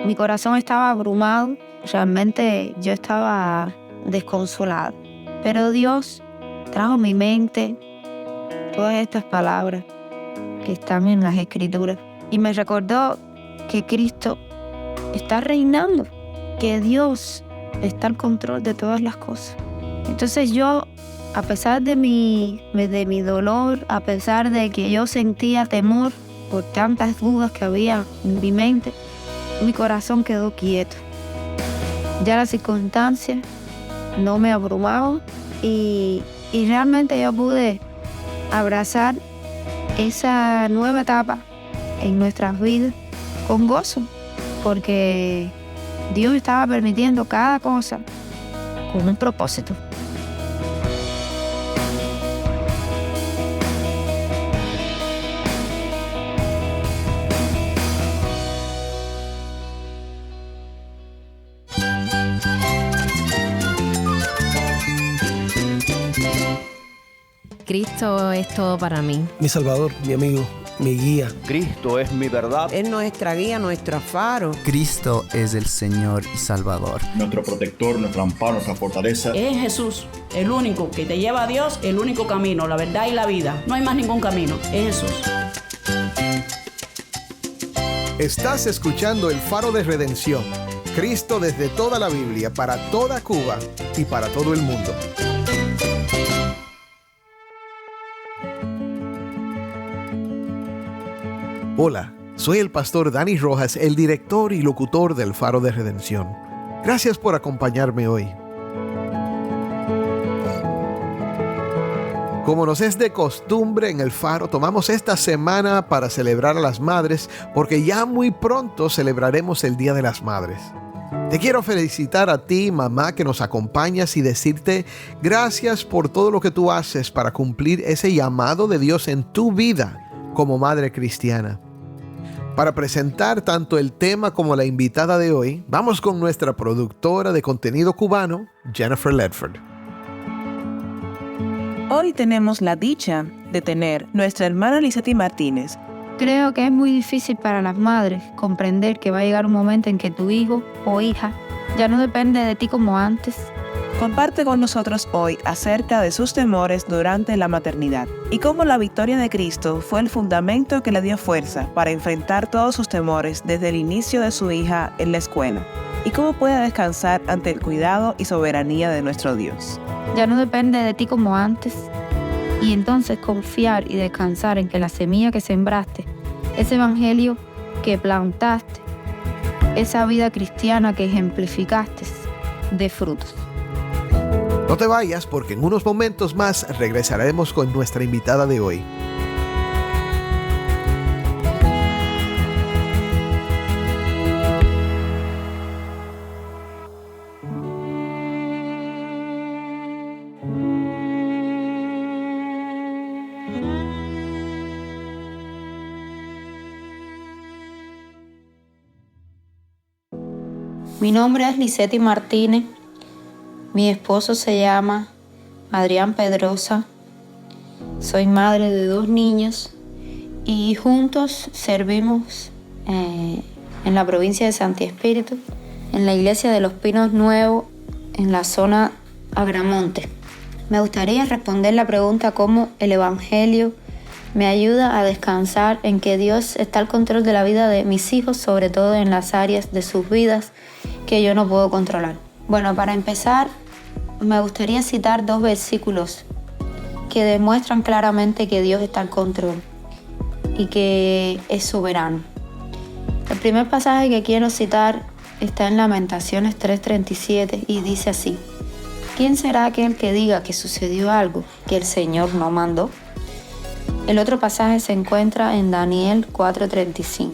Mi corazón estaba abrumado, realmente yo estaba desconsolada. Pero Dios trajo a mi mente todas estas palabras que están en las Escrituras y me recordó que Cristo está reinando, que Dios está al control de todas las cosas. Entonces yo, a pesar de mi dolor, a pesar de que yo sentía temor por tantas dudas que había en mi mente, mi corazón quedó quieto. Ya las circunstancias no me abrumaban y realmente yo pude abrazar esa nueva etapa en nuestras vidas con gozo, porque Dios estaba permitiendo cada cosa con un propósito. Cristo es todo para mí. Mi Salvador, mi amigo, mi guía. Cristo es mi verdad. Es nuestra guía, nuestro faro. Cristo es el Señor y Salvador. Nuestro protector, nuestro amparo, nuestra fortaleza. Es Jesús, el único que te lleva a Dios, el único camino, la verdad y la vida. No hay más ningún camino, es Jesús. Estás escuchando El Faro de Redención. Cristo desde toda la Biblia, para toda Cuba y para todo el mundo. Hola, soy el pastor Dani Rojas, el director y locutor del Faro de Redención. Gracias por acompañarme hoy. Como nos es de costumbre en el Faro, tomamos esta semana para celebrar a las madres, porque ya muy pronto celebraremos el Día de las Madres. Te quiero felicitar a ti, mamá, que nos acompañas y decirte gracias por todo lo que tú haces para cumplir ese llamado de Dios en tu vida como madre cristiana. Para presentar tanto el tema como la invitada de hoy, vamos con nuestra productora de contenido cubano, Jennifer Ledford. Hoy tenemos la dicha de tener nuestra hermana Lizetti Martínez. Creo que es muy difícil para las madres comprender que va a llegar un momento en que tu hijo o hija ya no depende de ti como antes. Comparte con nosotros hoy acerca de sus temores durante la maternidad y cómo la victoria de Cristo fue el fundamento que le dio fuerza para enfrentar todos sus temores desde el inicio de su hija en la escuela y cómo puede descansar ante el cuidado y soberanía de nuestro Dios. Ya no depende de ti como antes y entonces confiar y descansar en que la semilla que sembraste, ese evangelio que plantaste, esa vida cristiana que ejemplificaste, dé frutos. No te vayas porque en unos momentos más regresaremos con nuestra invitada de hoy. Mi nombre es Lizetti Martínez. Mi esposo se llama Adrián Pedrosa. Soy madre de 2 niños y juntos servimos en la provincia de Santi Espíritu, en la iglesia de Los Pinos Nuevos, en la zona Agramonte. Me gustaría responder la pregunta cómo el evangelio me ayuda a descansar en que Dios está al control de la vida de mis hijos, sobre todo en las áreas de sus vidas que yo no puedo controlar. Bueno, para empezar, me gustaría citar 2 versículos que demuestran claramente que Dios está al control y que es soberano. El primer pasaje que quiero citar está en Lamentaciones 3:37 y dice así: ¿Quién será aquel que diga que sucedió algo que el Señor no mandó? El otro pasaje se encuentra en Daniel 4:35.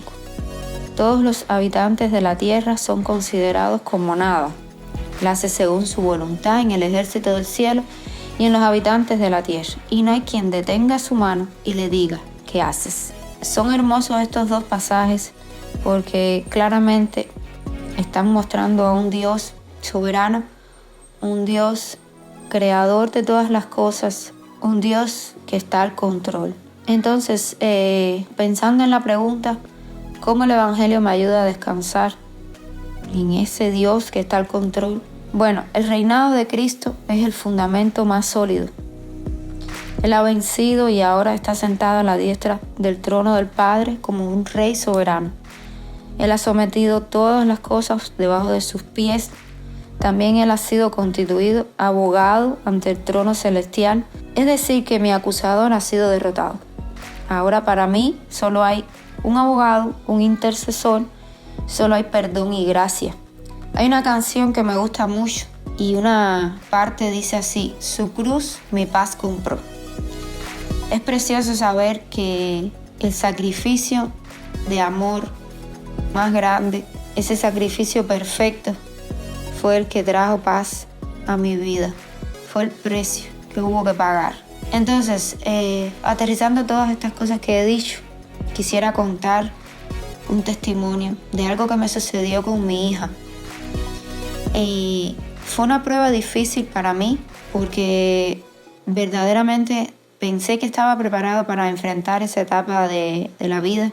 Todos los habitantes de la tierra son considerados como nada. La hace según su voluntad en el ejército del cielo y en los habitantes de la tierra. Y no hay quien detenga su mano y le diga, ¿qué haces? Son hermosos estos 2 pasajes porque claramente están mostrando a un Dios soberano, un Dios creador de todas las cosas, un Dios que está al control. Entonces, pensando en la pregunta, ¿cómo el evangelio me ayuda a descansar en ese Dios que está al control. Bueno, el reinado de Cristo es el fundamento más sólido. Él ha vencido y ahora está sentado a la diestra del trono del Padre como un rey soberano. Él ha sometido todas las cosas debajo de sus pies. También Él ha sido constituido abogado ante el trono celestial. Es decir, que mi acusador ha sido derrotado. Ahora para mí solo hay un abogado, un intercesor, solo hay perdón y gracia. Hay una canción que me gusta mucho y una parte dice así: su cruz mi paz compró. Es precioso saber que el sacrificio de amor más grande, ese sacrificio perfecto, fue el que trajo paz a mi vida. Fue el precio que hubo que pagar. Entonces, aterrizando todas estas cosas que he dicho, quisiera contar un testimonio de algo que me sucedió con mi hija. Fue una prueba difícil para mí porque verdaderamente pensé que estaba preparado para enfrentar esa etapa de la vida,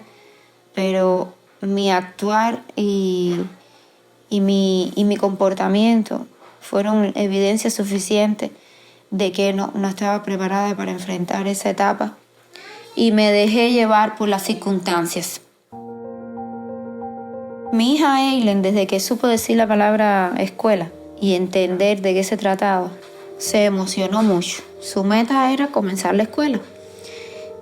pero mi actuar y mi comportamiento fueron evidencia suficiente de que no estaba preparada para enfrentar esa etapa y me dejé llevar por las circunstancias. Mi hija Eileen, desde que supo decir la palabra escuela y entender de qué se trataba, se emocionó mucho. Su meta era comenzar la escuela.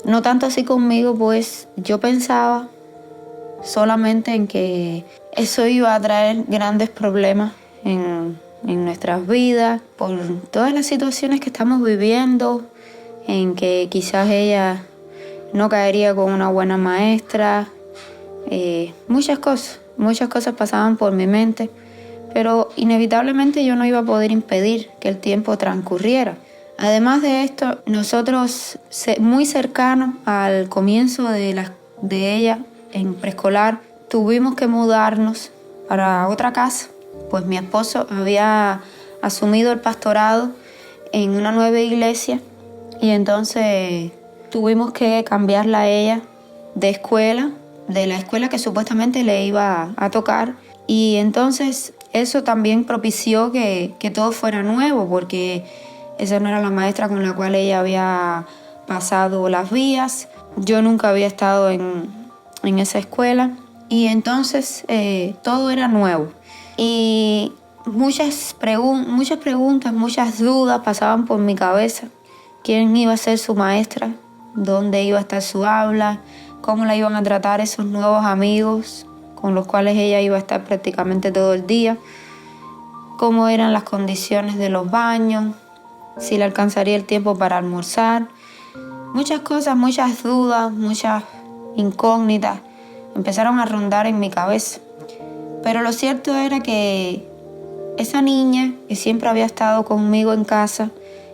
No tanto así conmigo, pues yo pensaba solamente en que eso iba a traer grandes problemas en nuestras vidas, por todas las situaciones que estamos viviendo, en que quizás ella no caería con una buena maestra. Muchas cosas pasaban por mi mente, pero inevitablemente yo no iba a poder impedir que el tiempo transcurriera. Además de esto, nosotros muy cercanos al comienzo de ella en preescolar, tuvimos que mudarnos para otra casa, pues mi esposo había asumido el pastorado en una nueva iglesia y entonces tuvimos que cambiarla a ella de escuela, de la escuela que supuestamente le iba a tocar, y entonces eso también propició que todo fuera nuevo, porque esa no era la maestra con la cual ella había pasado las vías. Yo nunca había estado en esa escuela y entonces todo era nuevo. Y muchas preguntas, muchas dudas pasaban por mi cabeza. ¿Quién iba a ser su maestra? ¿Dónde iba a estar su aula? ¿Cómo la iban a tratar esos nuevos amigos con los cuales ella iba a estar prácticamente todo el día? ¿Cómo eran las condiciones de los baños? ¿Si le alcanzaría el tiempo para almorzar? Muchas cosas, muchas dudas, muchas incógnitas empezaron a rondar en mi cabeza. Pero lo cierto era que esa niña que siempre había estado conmigo en casa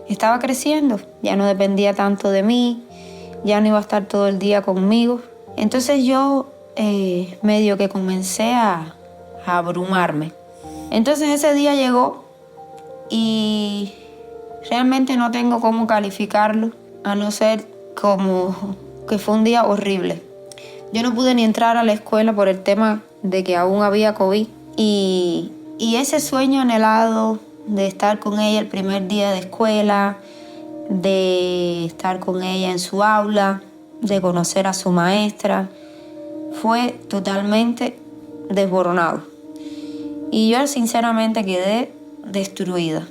estaba creciendo. Ya no dependía tanto de mí, ya no iba a estar todo el día conmigo. Entonces yo medio que comencé a abrumarme. Entonces ese día llegó y realmente no tengo cómo calificarlo, a no ser como que fue un día horrible. Yo no pude ni entrar a la escuela por el tema de que aún había COVID. Y ese sueño anhelado de estar con ella el primer día de escuela, de estar con ella en su aula, de conocer a su maestra, fue totalmente desboronado. Y yo sinceramente quedé destruida.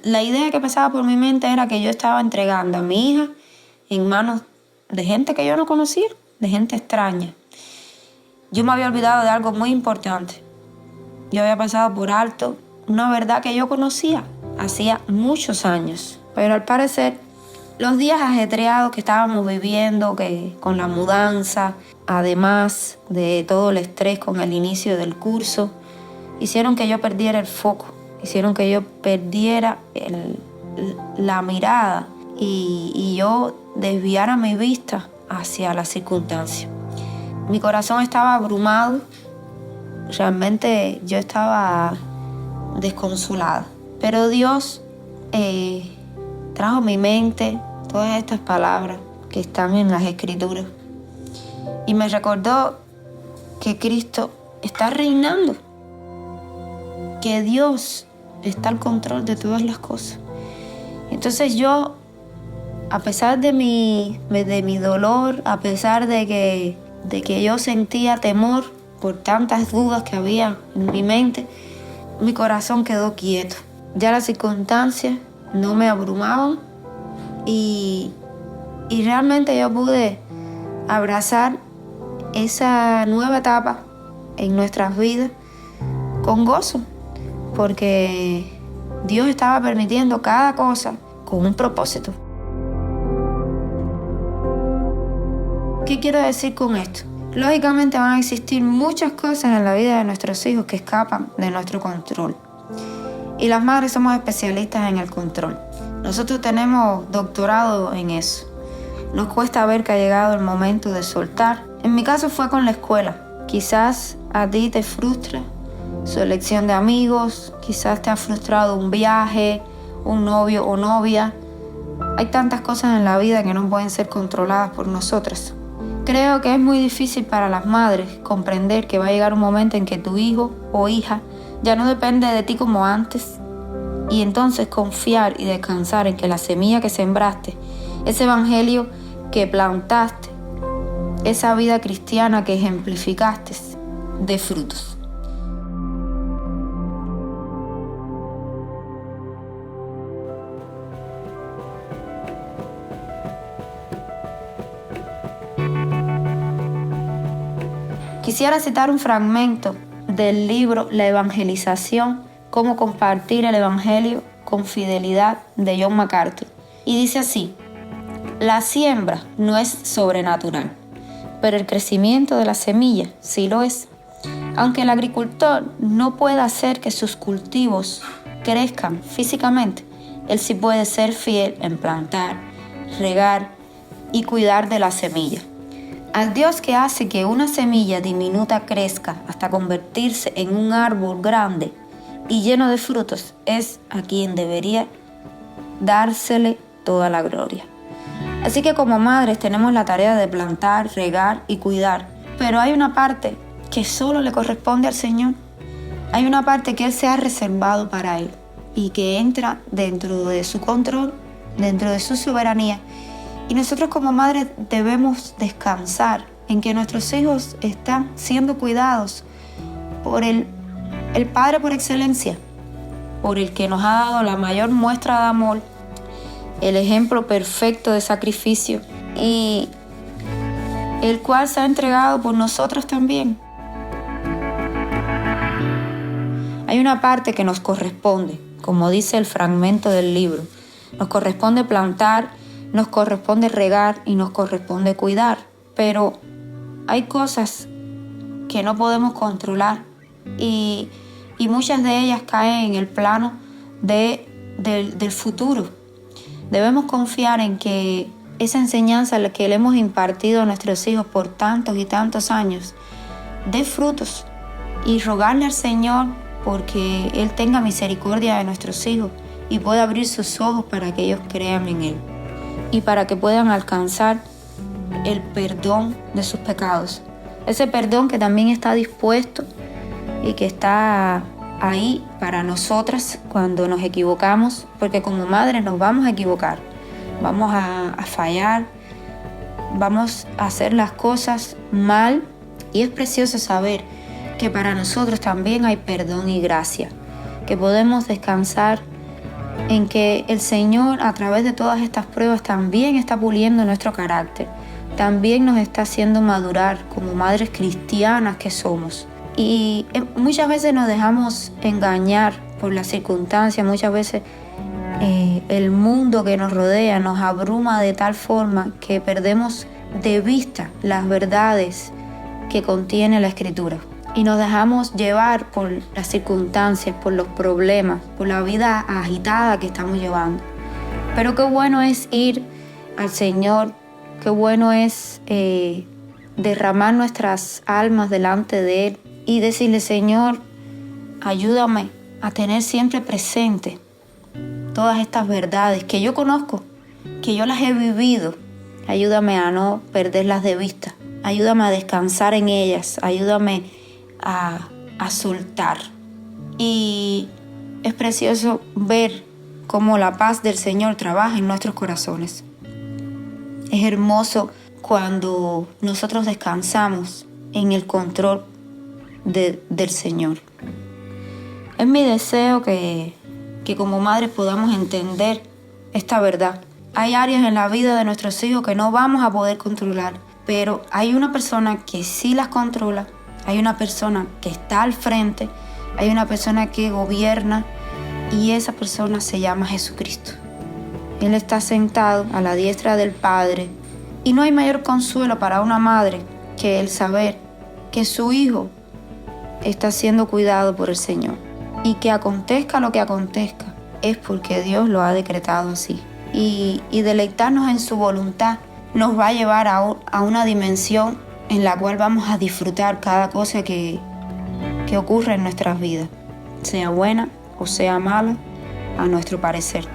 La idea que pasaba por mi mente era que yo estaba entregando a mi hija en manos de gente que yo no conocía, de gente extraña. Yo me había olvidado de algo muy importante. Yo había pasado por alto una verdad que yo conocía hacía muchos años. Pero al parecer, los días ajetreados que estábamos viviendo, que con la mudanza, además de todo el estrés con el inicio del curso, hicieron que yo perdiera el foco, hicieron que yo perdiera la mirada y yo desviara mi vista hacia las circunstancias. Mi corazón estaba abrumado, realmente yo estaba desconsolada. Pero Dios trajo a mi mente todas estas palabras que están en las Escrituras y me recordó que Cristo está reinando, que Dios está al control de todas las cosas. Entonces yo, a pesar de mi dolor, a pesar de que yo sentía temor por tantas dudas que había en mi mente, mi corazón quedó quieto. Ya las circunstancias no me abrumaban y realmente yo pude abrazar esa nueva etapa en nuestras vidas con gozo, porque Dios estaba permitiendo cada cosa con un propósito. ¿Qué quiero decir con esto? Lógicamente van a existir muchas cosas en la vida de nuestros hijos que escapan de nuestro control. Y las madres somos especialistas en el control. Nosotros tenemos doctorado en eso. Nos cuesta ver que ha llegado el momento de soltar. En mi caso fue con la escuela. Quizás a ti te frustra su elección de amigos, quizás te ha frustrado un viaje, un novio o novia. Hay tantas cosas en la vida que no pueden ser controladas por nosotras. Creo que es muy difícil para las madres comprender que va a llegar un momento en que tu hijo o hija ya no depende de ti como antes, y entonces confiar y descansar en que la semilla que sembraste, ese evangelio que plantaste, esa vida cristiana que ejemplificaste, dé frutos. Quisiera citar un fragmento del libro La Evangelización, cómo compartir el evangelio con fidelidad, de John MacArthur. Y dice así: la siembra no es sobrenatural, pero el crecimiento de la semilla sí lo es. Aunque el agricultor no pueda hacer que sus cultivos crezcan físicamente, él sí puede ser fiel en plantar, regar y cuidar de la semilla. Al Dios que hace que una semilla diminuta crezca hasta convertirse en un árbol grande y lleno de frutos, es a quien debería dársele toda la gloria. Así que como madres tenemos la tarea de plantar, regar y cuidar, pero hay una parte que solo le corresponde al Señor. Hay una parte que Él se ha reservado para Él y que entra dentro de su control, dentro de su soberanía. Y nosotros como madres debemos descansar en que nuestros hijos están siendo cuidados por el Padre por excelencia, por el que nos ha dado la mayor muestra de amor, el ejemplo perfecto de sacrificio y el cual se ha entregado por nosotros también. Hay una parte que nos corresponde, como dice el fragmento del libro. Nos corresponde plantar, nos corresponde regar y nos corresponde cuidar. Pero hay cosas que no podemos controlar y muchas de ellas caen en el plano del futuro. Debemos confiar en que esa enseñanza que le hemos impartido a nuestros hijos por tantos y tantos años dé frutos y rogarle al Señor porque Él tenga misericordia de nuestros hijos y pueda abrir sus ojos para que ellos crean en Él y para que puedan alcanzar el perdón de sus pecados. Ese perdón que también está dispuesto y que está ahí para nosotras cuando nos equivocamos, porque como madres nos vamos a equivocar, vamos a fallar, vamos a hacer las cosas mal, y es precioso saber que para nosotros también hay perdón y gracia, que podemos descansar en que el Señor a través de todas estas pruebas también está puliendo nuestro carácter, también nos está haciendo madurar como madres cristianas que somos. Y muchas veces nos dejamos engañar por las circunstancias, muchas veces el mundo que nos rodea nos abruma de tal forma que perdemos de vista las verdades que contiene la Escritura. Y nos dejamos llevar por las circunstancias, por los problemas, por la vida agitada que estamos llevando. Pero qué bueno es ir al Señor, qué bueno es derramar nuestras almas delante de Él y decirle: Señor, ayúdame a tener siempre presente todas estas verdades que yo conozco, que yo las he vivido. Ayúdame a no perderlas de vista. Ayúdame a descansar en ellas. Ayúdame a soltar. Y es precioso ver cómo la paz del Señor trabaja en nuestros corazones. Es hermoso cuando nosotros descansamos en el control del Señor. Es mi deseo que como madres podamos entender esta verdad. Hay áreas en la vida de nuestros hijos que no vamos a poder controlar, pero hay una persona que sí las controla, hay una persona que está al frente, hay una persona que gobierna, y esa persona se llama Jesucristo. Él está sentado a la diestra del Padre, y no hay mayor consuelo para una madre que el saber que su hijo está siendo cuidado por el Señor, y que acontezca lo que acontezca es porque Dios lo ha decretado así. Y deleitarnos en su voluntad nos va a llevar a una dimensión en la cual vamos a disfrutar cada cosa que ocurre en nuestras vidas, sea buena o sea mala, a nuestro parecer.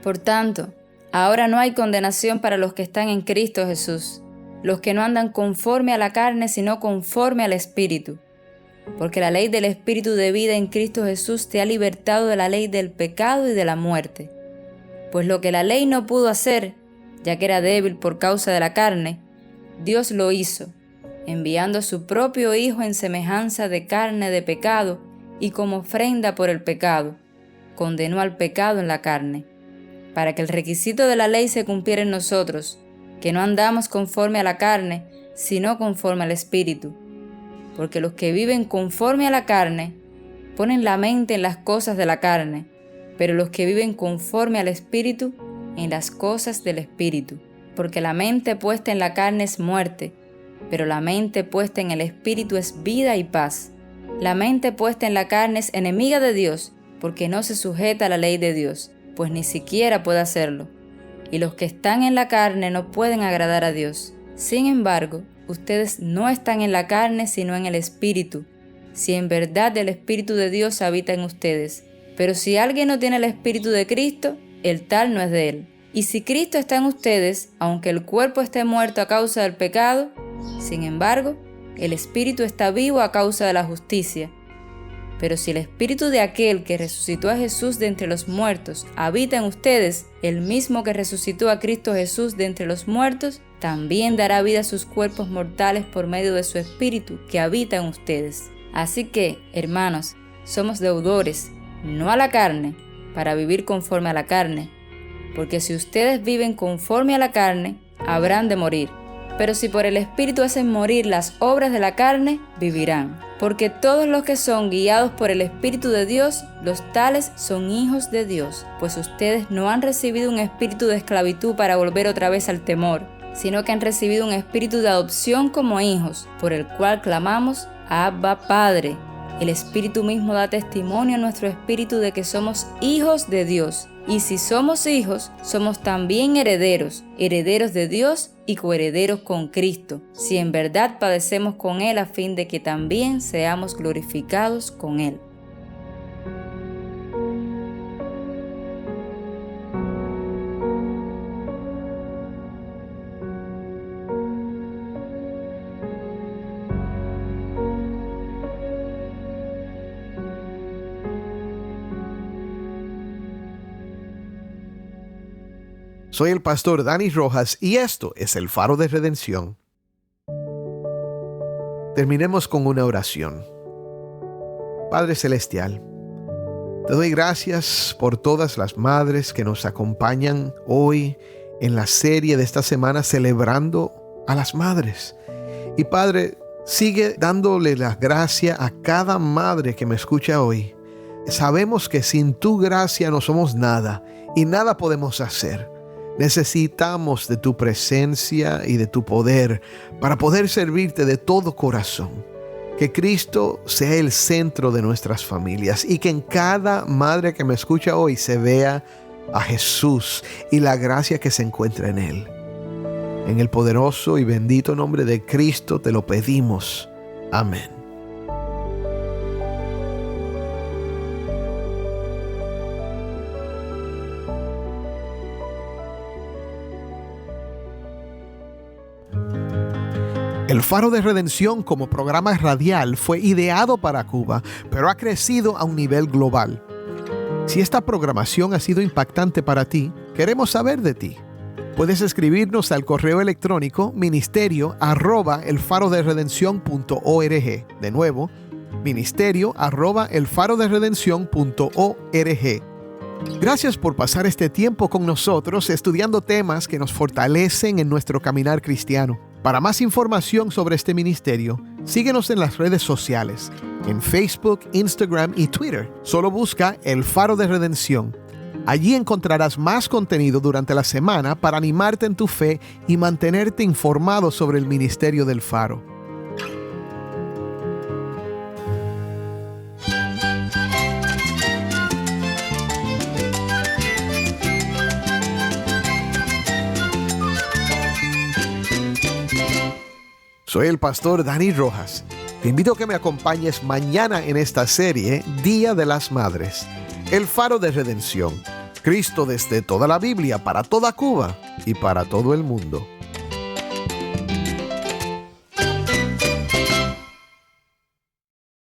Por tanto, ahora no hay condenación para los que están en Cristo Jesús, los que no andan conforme a la carne, sino conforme al Espíritu. Porque la ley del Espíritu de vida en Cristo Jesús te ha libertado de la ley del pecado y de la muerte. Pues lo que la ley no pudo hacer, ya que era débil por causa de la carne, Dios lo hizo, enviando a su propio Hijo en semejanza de carne de pecado, y como ofrenda por el pecado, condenó al pecado en la carne, para que el requisito de la ley se cumpliera en nosotros, que no andamos conforme a la carne, sino conforme al Espíritu. Porque los que viven conforme a la carne, ponen la mente en las cosas de la carne, pero los que viven conforme al Espíritu, en las cosas del Espíritu. Porque la mente puesta en la carne es muerte, pero la mente puesta en el Espíritu es vida y paz. La mente puesta en la carne es enemiga de Dios, porque no se sujeta a la ley de Dios, pues ni siquiera puede hacerlo. Y los que están en la carne no pueden agradar a Dios. Sin embargo, ustedes no están en la carne, sino en el Espíritu, si en verdad el Espíritu de Dios habita en ustedes. Pero si alguien no tiene el Espíritu de Cristo, el tal no es de él. Y si Cristo está en ustedes, aunque el cuerpo esté muerto a causa del pecado, sin embargo, el Espíritu está vivo a causa de la justicia. Pero si el Espíritu de aquel que resucitó a Jesús de entre los muertos habita en ustedes, el mismo que resucitó a Cristo Jesús de entre los muertos, también dará vida a sus cuerpos mortales por medio de su Espíritu que habita en ustedes. Así que, hermanos, somos deudores, no a la carne, para vivir conforme a la carne. Porque si ustedes viven conforme a la carne, habrán de morir. Pero si por el Espíritu hacen morir las obras de la carne, vivirán. Porque todos los que son guiados por el Espíritu de Dios, los tales son hijos de Dios. Pues ustedes no han recibido un espíritu de esclavitud para volver otra vez al temor, sino que han recibido un espíritu de adopción como hijos, por el cual clamamos, Abba, Padre. El Espíritu mismo da testimonio a nuestro espíritu de que somos hijos de Dios. Y si somos hijos, somos también herederos, herederos de Dios y coherederos con Cristo, si en verdad padecemos con Él a fin de que también seamos glorificados con Él. Soy el pastor Dani Rojas y esto es el Faro de Redención. Terminemos con una oración. Padre Celestial, te doy gracias por todas las madres que nos acompañan hoy en la serie de esta semana celebrando a las madres. Y Padre, sigue dándole las gracias a cada madre que me escucha hoy. Sabemos que sin tu gracia no somos nada y nada podemos hacer. Necesitamos de tu presencia y de tu poder para poder servirte de todo corazón. Que Cristo sea el centro de nuestras familias y que en cada madre que me escucha hoy se vea a Jesús y la gracia que se encuentra en Él. En el poderoso y bendito nombre de Cristo te lo pedimos. Amén. El Faro de Redención como programa radial fue ideado para Cuba, pero ha crecido a un nivel global. Si esta programación ha sido impactante para ti, queremos saber de ti. Puedes escribirnos al correo electrónico ministerio@elfaroderedencion.org. De nuevo, ministerio@elfaroderedencion.org. Gracias por pasar este tiempo con nosotros estudiando temas que nos fortalecen en nuestro caminar cristiano. Para más información sobre este ministerio, síguenos en las redes sociales, en Facebook, Instagram y Twitter. Solo busca El Faro de Redención. Allí encontrarás más contenido durante la semana para animarte en tu fe y mantenerte informado sobre el ministerio del Faro. Soy el pastor Dani Rojas. Te invito a que me acompañes mañana en esta serie Día de las Madres. El Faro de Redención. Cristo desde toda la Biblia, para toda Cuba y para todo el mundo.